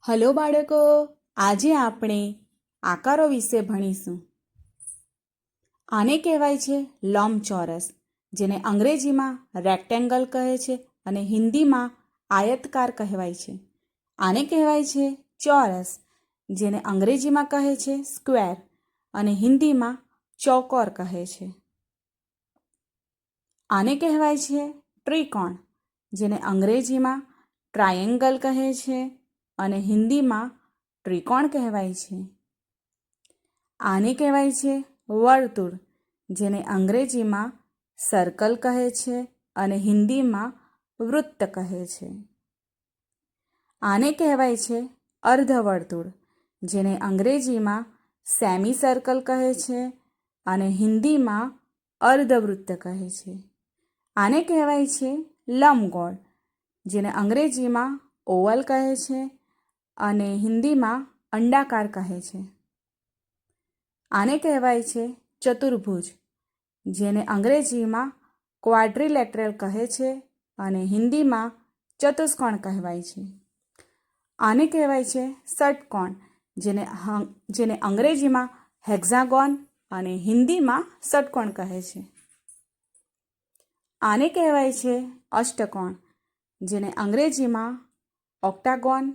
Hello બાળકો, આજે આપણે આકારો વિશે ભણીશું. આને કહેવાય છે લંબચોરસ, જેને અંગ્રેજીમાં રેક્ટેંગલ કહે છે અને હિન્દીમાં આયતકાર કહેવાય છે. આને કહેવાય છે ચોરસ, જેને અંગ્રેજીમાં કહે છે સ્ક્વેર અને હિન્દીમાં ચોકોર કહે છે. આને કહેવાય છે ત્રિકોણ, જેને અંગ્રેજીમાં ટ્રાયેંગલ કહે છે અને હિન્દીમાં ત્રિકોણ કહેવાય છે. આને કહેવાય છે વર્તુળ, જેને અંગ્રેજીમાં સર્કલ કહે છે અને હિન્દીમાં વૃત્ત કહે છે. આને કહેવાય છે અર્ધવર્તુળ, જેને અંગ્રેજીમાં સેમી સર્કલ કહે છે અને હિન્દીમાં અર્ધવૃત્ત કહે છે. આને કહેવાય છે લંબગોળ, જેને અંગ્રેજીમાં ઓવલ કહે છે અને હિન્દીમાં અંડાકાર કહે છે. આને કહેવાય છે ચતુર્ભુજ, જેને અંગ્રેજીમાં ક્વાડ્રિલેટરલ કહે છે અને હિન્દીમાં ચતુષ્કોણ કહેવાય છે. આને કહેવાય છે ષટકોણ, જેને અંગ્રેજીમાં હેક્ઝાગોન અને હિન્દીમાં ષટકોણ કહે છે. આને કહેવાય છે અષ્ટકોણ, જેને અંગ્રેજીમાં ઓક્ટાગોન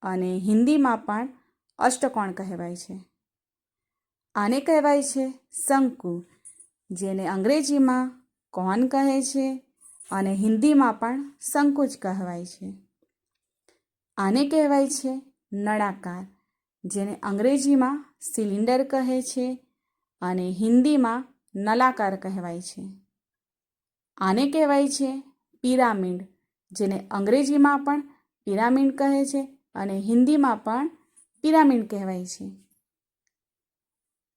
અને હિન્દીમાં પણ અષ્ટકોણ કહેવાય છે. આને કહેવાય છે શંકુ, જેને અંગ્રેજીમાં કોન કહે છે અને હિન્દીમાં પણ શંકુ જ કહેવાય છે. આને કહેવાય છે નળાકાર, જેને અંગ્રેજીમાં સિલિન્ડર કહે છે અને હિન્દીમાં નલાકાર કહેવાય છે. આને કહેવાય છે પિરામિડ, જેને અંગ્રેજીમાં પણ પિરામિડ કહે છે અને હિન્દીમાં પણ પિરામિડ કહેવાય છે.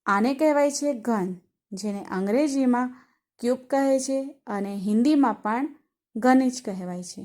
આને કહેવાય છે ઘન, જેને અંગ્રેજીમાં ક્યુબ કહે છે અને હિન્દીમાં પણ ઘન જ કહેવાય છે.